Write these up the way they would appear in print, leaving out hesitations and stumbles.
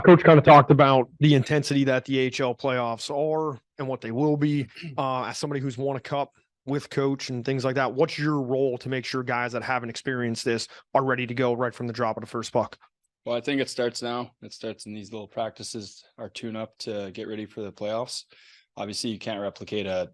Coach kind of talked about the intensity that the AHL playoffs are and what they will be. As somebody who's won a cup with Coach and things like that, what's your role to make sure guys that haven't experienced this are ready to go right from the drop of the first puck? Well, I think it starts now. It starts in these little practices, our tune-up to get ready for the playoffs. Obviously, you can't replicate a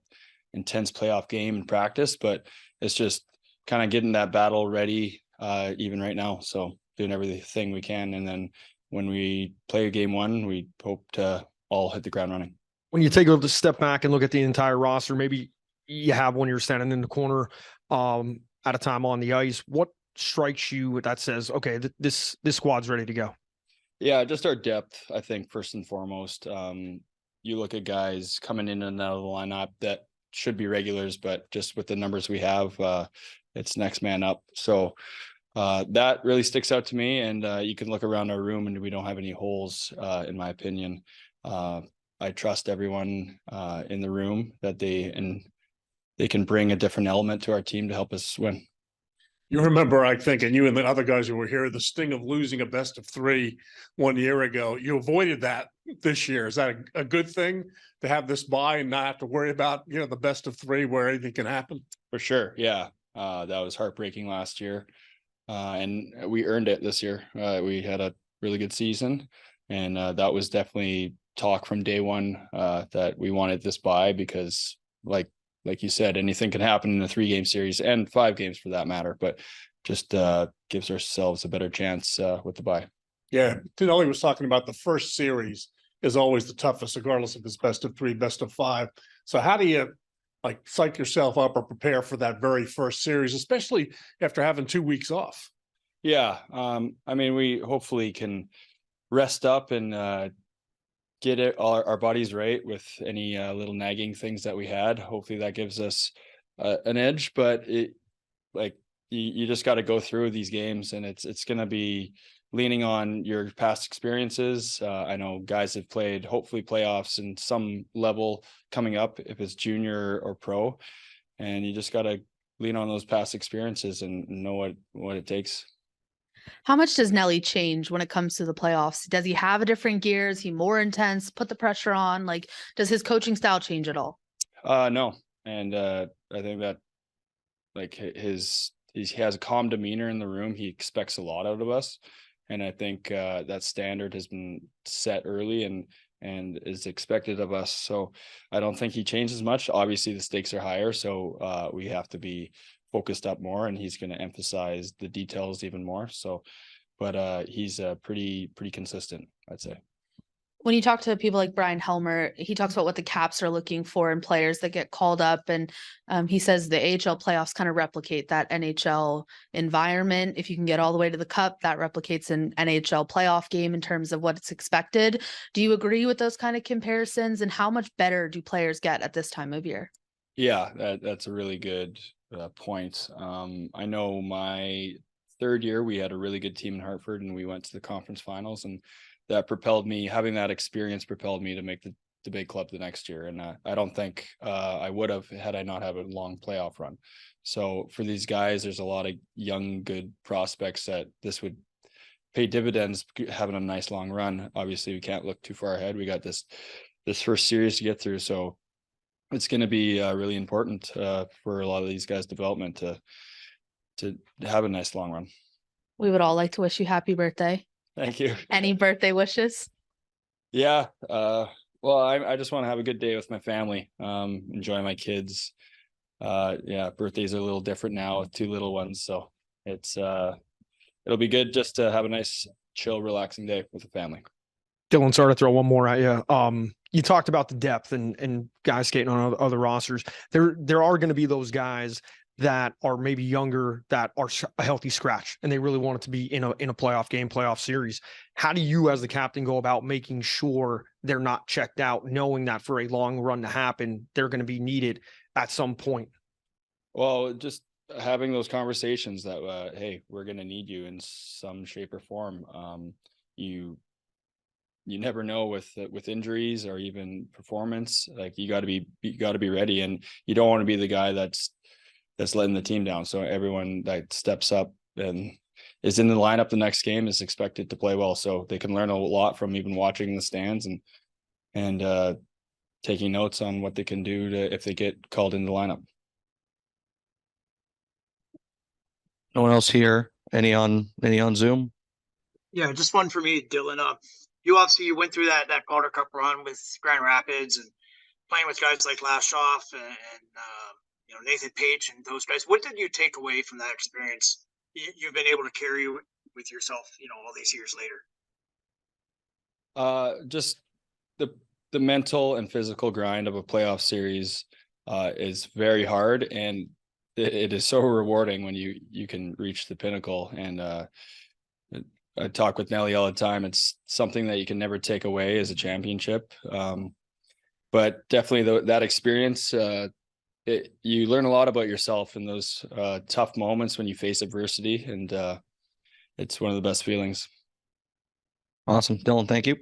intense playoff game in practice, but it's just kind of getting that battle ready even right now. So doing everything we can. And then when we play game one, we hope to all hit the ground running. When you take a step back and look at the entire roster, maybe you have when you're standing in the corner at a time on the ice, what strikes you that says, okay, this squad's ready to go? Yeah, just our depth, I think, first and foremost. You look at guys coming in and out of the lineup that should be regulars, but just with the numbers we have, it's next man up. So that really sticks out to me. And you can look around our room and we don't have any holes, in my opinion. I trust everyone in the room that they can bring a different element to our team to help us win. You remember, I think, and you and the other guys who were here, the sting of losing a best of 3 1 year ago. You avoided that this year. Is that a good thing to have this bye and not have to worry about, the best of 3 where anything can happen? For sure. Yeah. That was heartbreaking last year. And we earned it this year. We had a really good season. And that was definitely talk from day one that we wanted this bye because like you said, anything can happen in a 3-game series and 5 games for that matter, but just gives ourselves a better chance with the bye. Yeah. Tinelli was talking about the first series is always the toughest, regardless if it's best of 3, best of 5. So how do you psych yourself up or prepare for that very first series, especially after having 2 weeks off? Yeah. I mean, we hopefully can rest up and get our bodies right with any little nagging things that we had. Hopefully that gives us an edge, but you just got to go through these games and it's going to be leaning on your past experiences. I know guys have played hopefully playoffs in some level coming up if it's junior or pro, and you just got to lean on those past experiences and know what it takes. How much does Nelly change when it comes to the playoffs? Does he have a different gear? Is he more intense? Put the pressure on? Does his coaching style change at all? No. And I think that he has a calm demeanor in the room. He expects a lot out of us. And I think that standard has been set early and is expected of us. So I don't think he changes much. Obviously the stakes are higher. So we have to be focused up more, and he's going to emphasize the details even more. So, but he's pretty consistent, I'd say. When you talk to people like Brian Helmer, he talks about what the Caps are looking for in players that get called up. And he says the AHL playoffs kind of replicate that NHL environment. If you can get all the way to the cup, that replicates an NHL playoff game in terms of what's expected. Do you agree with those kind of comparisons? And how much better do players get at this time of year? Yeah, that's a really good point. I know my 3rd year, we had a really good team in Hartford and we went to the conference finals, and that propelled me, having that experience propelled me to make the big club the next year. And I don't think I would have had I not have a long playoff run. So for these guys, there's a lot of young, good prospects that this would pay dividends, having a nice long run. Obviously we can't look too far ahead. We got this first series to get through. So it's going to be really important for a lot of these guys' development to have a nice long run. We would all like to wish you happy birthday. Thank you. Any birthday wishes? Yeah. Well, I just want to have a good day with my family, enjoy my kids. Yeah, birthdays are a little different now with 2 little ones. So it'll be good just to have a nice, chill, relaxing day with the family. Dylan, sorry to throw one more at you. You talked about the depth and guys skating on other rosters. There are going to be those guys that are maybe younger that are a healthy scratch and they really want it to be in a playoff game, playoff series. How do you as the captain go about making sure they're not checked out, knowing that for a long run to happen, they're going to be needed at some point? Well, just having those conversations that, hey, we're going to need you in some shape or form. You never know with injuries or even performance. Like you got to be ready, and you don't want to be the guy that's letting the team down. So everyone that steps up and is in the lineup the next game is expected to play well. So they can learn a lot from even watching the stands and taking notes on what they can do if they get called in the lineup. No one else here? Any on Zoom? Yeah, just one for me, Dylan. You went through that Calder Cup run with Grand Rapids and playing with guys like Lashoff and Nathan Page and those guys. What did you take away from that experience? You've been able to carry with yourself, all these years later. Just the mental and physical grind of a playoff series is very hard, and it is so rewarding when you can reach the pinnacle. And I talk with Nelly all the time. It's something that you can never take away as a championship. But definitely that experience, you learn a lot about yourself in those tough moments when you face adversity, and it's one of the best feelings. Awesome. Dylan, thank you.